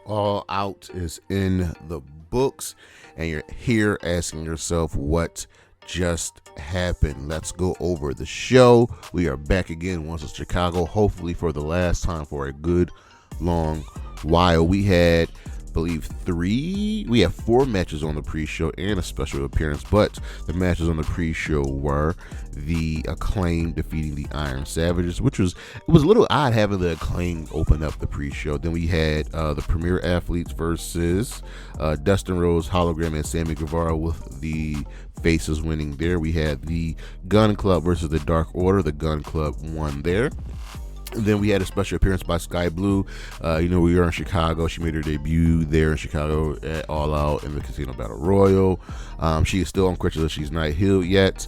All Out is in the books, and you're here asking yourself what just happened. Let's go over the show. We are back again once it's Chicago, hopefully for the last time for a good long while. We had, I believe, we have 4 matches on the pre-show and a special appearance, but the matches on the pre-show were the Acclaimed defeating the Iron Savages, it was a little odd having the Acclaimed open up the pre-show. Then we had the Premier Athletes versus Dustin, Rhodes, Hologram, and Sammy Guevara, with the faces winning there. We had the Gun Club versus the Dark Order. The Gun Club won there. Then we had a special appearance by Sky Blue. We were in Chicago. She made her debut there in Chicago at All Out in the Casino Battle Royal. She is still on crutches. She's not healed yet.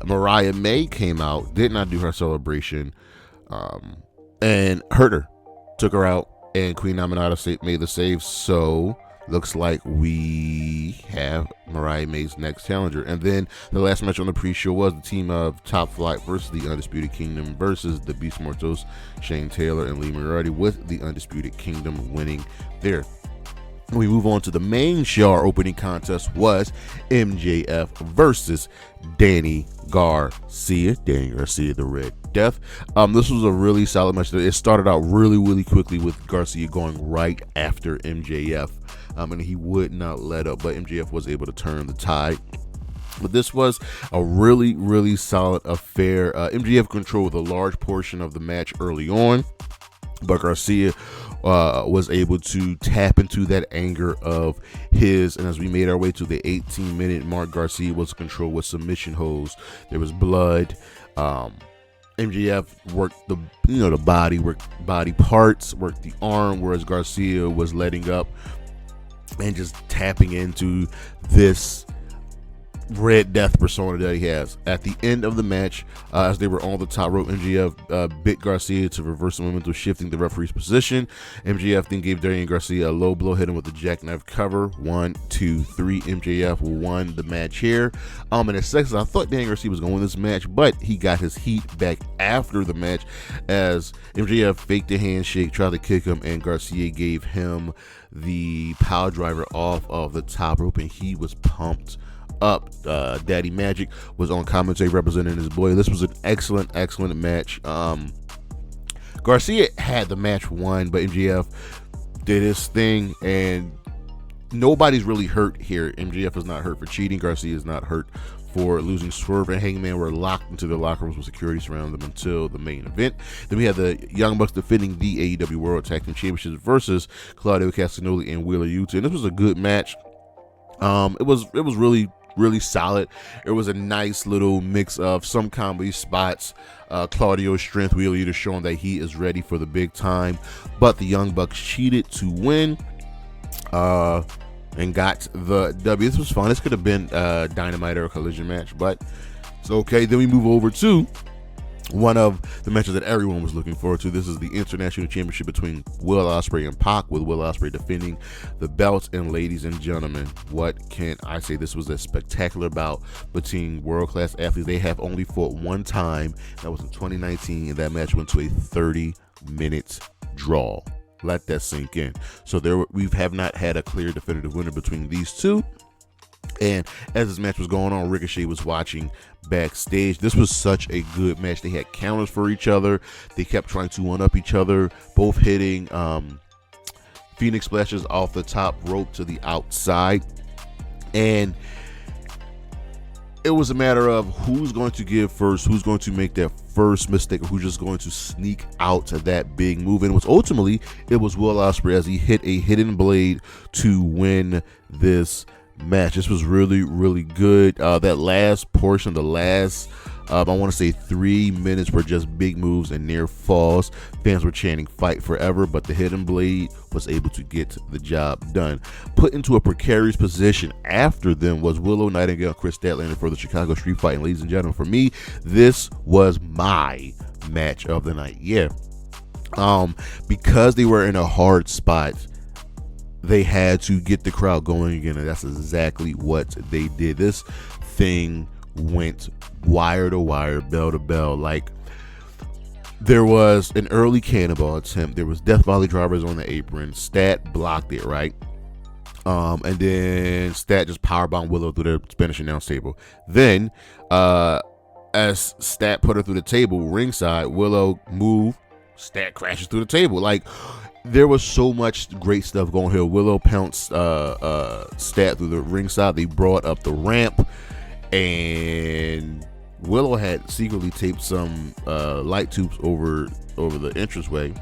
Mariah May came out, did not do her celebration, and hurt her. Took her out, and Queen Aminata made the save. So looks like we have Mariah May's next challenger. And then the last match on the pre-show was the team of Top Flight versus the Undisputed Kingdom versus the Beast Mortos, Shane Taylor and Lee Moriarty, with the Undisputed Kingdom winning there. We move on to the main show. Our opening contest was MJF versus Danny Garcia. Danny Garcia, the Red Death. This was a really solid match. It started out really quickly with Garcia going right after MJF. And he would not let up, but MJF was able to turn the tide. But this was a really solid affair. MJF controlled a large portion of the match early on, but Garcia was able to tap into that anger of his, and as we made our way to the 18-minute mark, Garcia was controlled with submission holds. There was blood. MJF worked the body, worked body parts, worked the arm, whereas Garcia was letting up and just tapping into this Red Death persona that he has. At the end of the match, as they were on the top rope, MJF bit Garcia to reverse the momentum, shifting the referee's position. MJF then gave Daniel Garcia a low blow, hit him with the jackknife cover. 1, 2, 3. MJF won the match here. In a second, I thought Daniel Garcia was going to win this match, but he got his heat back after the match as MJF faked a handshake, tried to kick him, and Garcia gave him the power driver off of the top rope, and he was pumped up. Daddy Magic was on commentary representing his boy. This was an excellent match. Garcia had the match won, but MJF did his thing, and nobody's really hurt here. MJF is not hurt for cheating. Garcia is not hurt for losing. Swerve and Hangman were locked into their locker rooms with security surrounding them until the main event. Then we had the Young Bucks defending the AEW World Tag Team Championships versus Claudio Castagnoli and Willow, and this was a good match. It was really solid. It was a nice little mix of some comedy spots, Claudio's strength, Wheeler Yuta showing that he is ready for the big time, but the Young Bucks cheated to win and got the W. This was fun. This could have been a Dynamite or a Collision match, but it's okay. Then we move over to one of the matches that everyone was looking forward to. This is the International Championship between Will Ospreay and Pac, with Will Ospreay defending the belts. And ladies and gentlemen, what can I say? This was a spectacular bout between world-class athletes. They have only fought one time. That was in 2019, and that match went to a 30-minute draw. Let that sink in. So we have not had a clear definitive winner between these two. And as this match was going on, Ricochet was watching backstage. This was such a good match. They had counters for each other. They kept trying to one-up each other, both hitting Phoenix splashes off the top rope to the outside. And it was a matter of who's going to give first, who's going to make that first mistake, or who's just going to sneak out to that big move. And it was Will Ospreay as he hit a hidden blade to win this match. This was really good. That last portion, the last I want to say 3 minutes, were just big moves and near falls. Fans were chanting "Fight Forever," but the hidden blade was able to get the job done. Put into a precarious position after them was Willow, Nightingale, and Kris Statlander for the Chicago Street Fight. And ladies and gentlemen, for me, this was my match of the night. Yeah, because they were in a hard spot, they had to get the crowd going again, and that's exactly what they did. This thing went wire to wire, bell to bell. Like, There was an early cannonball attempt. There was death volley drivers on the apron. Stat blocked it, right? And then Stat just powerbombed Willow through the Spanish announce table. Then, as Stat put her through the table ringside, Willow moved. Stat crashes through the table. Like, there was so much great stuff going here. Willow pounced Stat through the ringside. They brought up the ramp, and Willow had secretly taped some light tubes over the entranceway.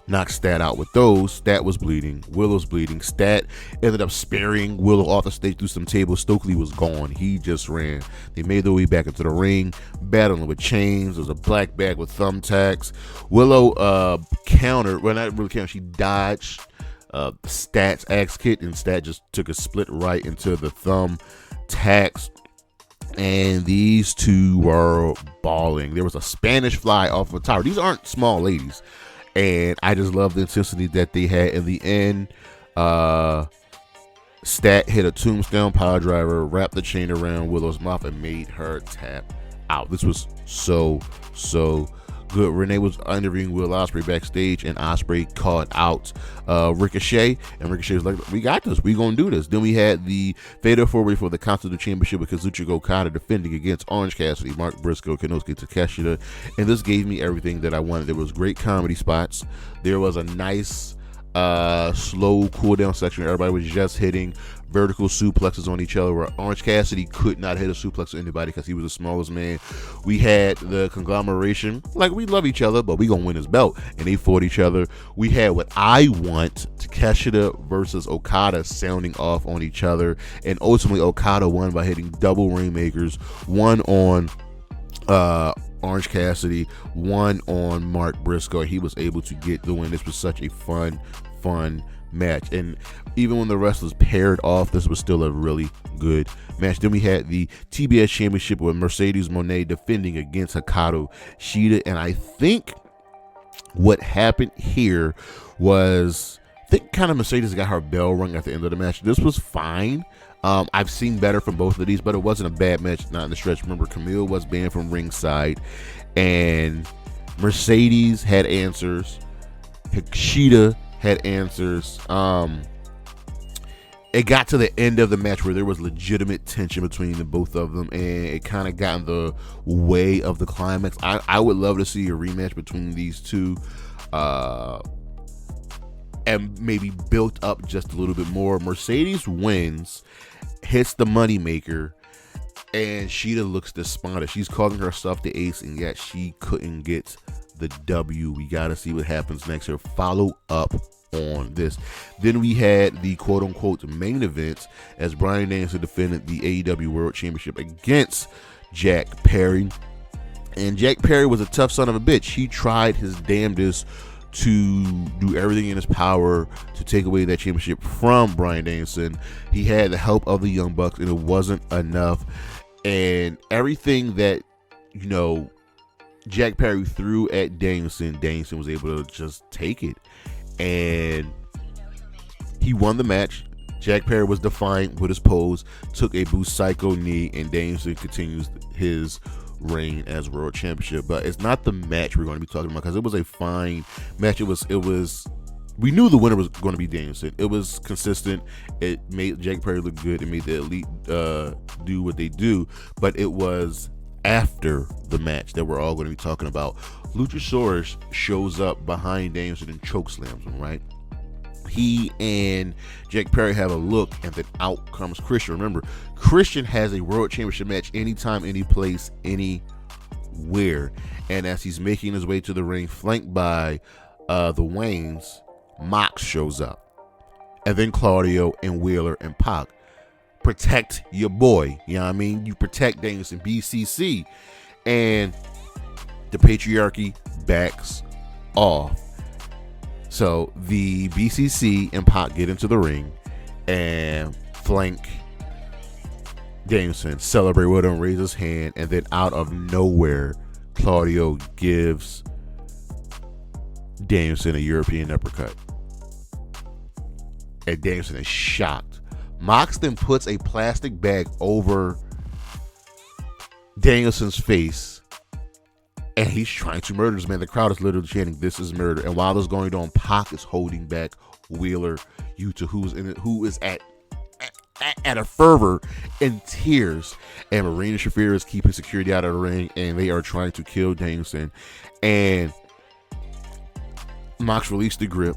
Knocked Stat out with those. Stat was bleeding. Willow's bleeding. Stat ended up sparing Willow off the stage through some tables. Stokely was gone. He just ran. They made their way back into the ring, battling with chains. There's a black bag with thumbtacks. Willow countered. Well, not really countered. She dodged Stat's axe kick, and Stat just took a split right into the thumbtacks. And these two were balling. There was a Spanish fly off of a tower. These aren't small ladies. And I just love the intensity that they had in the end. Stat hit a tombstone power driver, wrapped the chain around Willow's mouth, and made her tap out. This was so good. Renee was interviewing Will Ospreay backstage, and Ospreay called out Ricochet, and Ricochet was like, "We got this. We gonna do this." Then we had the fatal four-way for the Continental Championship with Kazuchika Okada defending against Orange Cassidy, Mark Briscoe, Konosuke, Takeshita, and this gave me everything that I wanted. There was great comedy spots. There was a nice slow cool down section where everybody was just hitting vertical suplexes on each other, where Orange Cassidy could not hit a suplex on anybody because he was the smallest man. We had the conglomeration, like, we love each other, but we gonna win this belt, and they fought each other. We had what I want, Takeshita versus Okada sounding off on each other, and ultimately Okada won by hitting double rainmakers, one on Orange Cassidy, one on Mark Briscoe. He was able to get the win. This was such a fun match, and even when the wrestlers paired off, this was still a really good match. Then we had the TBS Championship with Mercedes Moné defending against Hikaru Shida, and I think what happened here was, I think kind of Mercedes got her bell rung at the end of the match. This was fine. I've seen better from both of these, but it wasn't a bad match, not in the stretch. Remember, Camille was banned from ringside, and Mercedes had answers. Shida had answers. It got to the end of the match where there was legitimate tension between the both of them, and it kind of got in the way of the climax. I would love to see a rematch between these two, and maybe built up just a little bit more. Mercedes wins, hits the moneymaker, and Shida looks despondent. She's calling herself the ace, and yet she couldn't get the W. We got to see what happens next here. Follow up on this. Then we had the quote-unquote main event as Bryan Danielson defended the AEW World Championship against Jack Perry. And Jack Perry was a tough son of a bitch. He tried his damnedest to do everything in his power to take away that championship from Bryan Danielson. He had the help of the Young Bucks, and it wasn't enough. And everything that, you know, Jack Perry threw at Danielson was able to just take it. And he won the match. Jack Perry was defiant with his pose, took a Busaiku knee, and Danielson continues his reign as world championship. But it's not the match we're going to be talking about, because it was a fine match. It was we knew the winner was going to be Danielson. It was consistent. It made Jack Perry look good. It made the Elite do what they do. But it was after the match that we're all going to be talking about. Luchasaurus shows up behind Danielson and chokeslams him, right? He and Jack Perry have a look, and then out comes Christian. Remember, Christian has a world championship match anytime, any place, anywhere. And as he's making his way to the ring, flanked by the Waynes, Mox shows up. And then Claudio and Wheeler and Pac. Protect your boy. You know what I mean? You protect Danielson, BCC. And the patriarchy backs off. So the BCC and Pac get into the ring and flank Danielson, celebrate with him, raise his hand, and then out of nowhere, Claudio gives Danielson a European uppercut. And Danielson is shocked. Mox then puts a plastic bag over Danielson's face And he's trying to murder this man. The crowd is literally chanting, "This is murder." And while this is going on, Pac is holding back Wheeler Yuta, who is at a fervor in tears. And Marina Shafir is keeping security out of the ring, and they are trying to kill Danielson. And Mox released the grip,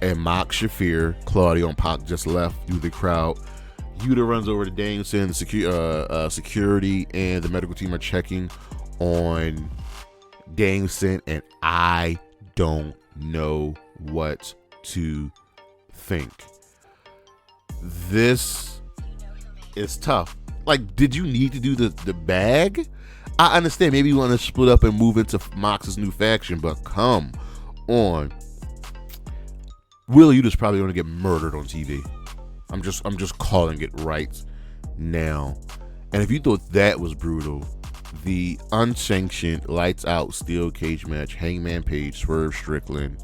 and Mox, Shafir, Claudio, and Pac just left through the crowd. Yuta runs over to Danielson. Security and the medical team are checking on Danielson, and I don't know what to think. This is tough. Like, did you need to do the bag? I understand. Maybe you want to split up and move into Mox's new faction, but come on. Willow Yuta's probably going to get murdered on TV. I'm just calling it right now. And if you thought that was brutal, the unsanctioned lights out steel cage match, Hangman Page, Swerve Strickland.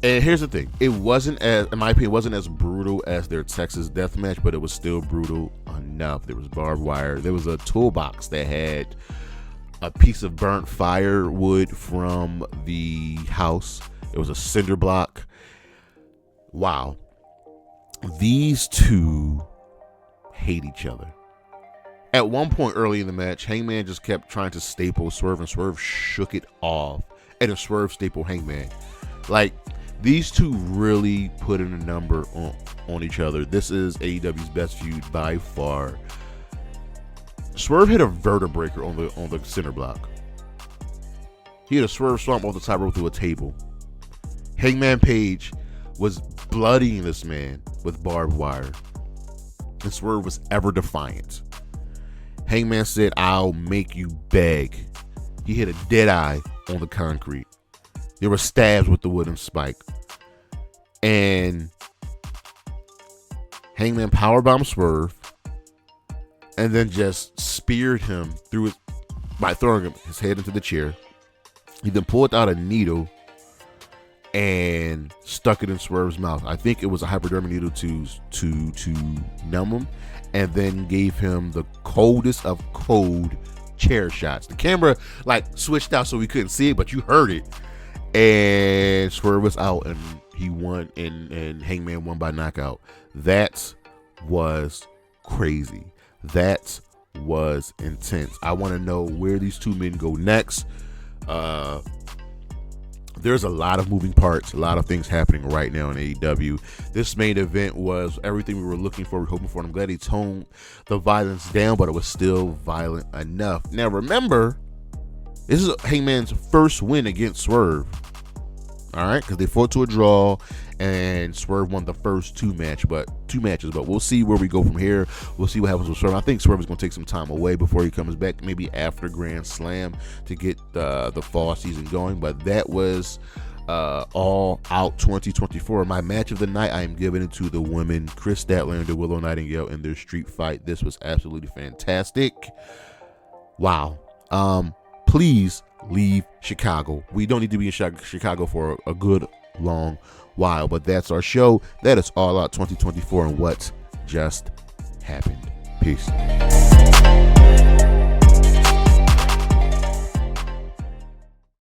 And here's the thing, it wasn't as, in my opinion, wasn't as brutal as their Texas death match, but it was still brutal enough. There was barbed wire. There was a toolbox that had a piece of burnt firewood from the house. It was a cinder block. Wow. These two hate each other. At one point early in the match, Hangman just kept trying to staple Swerve, and Swerve shook it off. And a Swerve staple Hangman. Like, these two really put in a number on each other. This is AEW's best feud by far. Swerve hit a vertebreaker on the center block. He hit a Swerve Swamp off the top rope through a table. Hangman Page was bloodying this man with barbed wire. And Swerve was ever defiant. Hangman said, "I'll make you beg." He hit a dead eye on the concrete. There were stabs with the wooden spike. And Hangman powerbombed Swerve and then just speared him by throwing his head into the chair. He then pulled out a needle and stuck it in Swerve's mouth. I think it was a hypodermic needle to numb him, and then gave him the coldest of cold chair shots. The camera switched out so we couldn't see it, but you heard it. And Swerve was out, and he won, and Hangman won by knockout. That was crazy. That was intense. I want to know where these two men go next. There's a lot of moving parts, a lot of things happening right now in AEW. This main event was everything we were looking for, we were hoping for, and I'm glad he toned the violence down, but it was still violent enough. Now remember, this is Hangman's first win against Swerve. All right, because they fought to a draw, and Swerve won the first two matches. But we'll see where we go from here. We'll see what happens with Swerve. I think Swerve is going to take some time away before he comes back, maybe after Grand Slam, to get the fall season going. But that was All Out 2024. My match of the night, I am giving it to the women, Kris Statlander and Willow Nightingale in their street fight. This was absolutely fantastic. Wow. Please leave Chicago. We don't need to be in Chicago for a good long while, but that's our show. That is All Out 2024 and what just happened. Peace.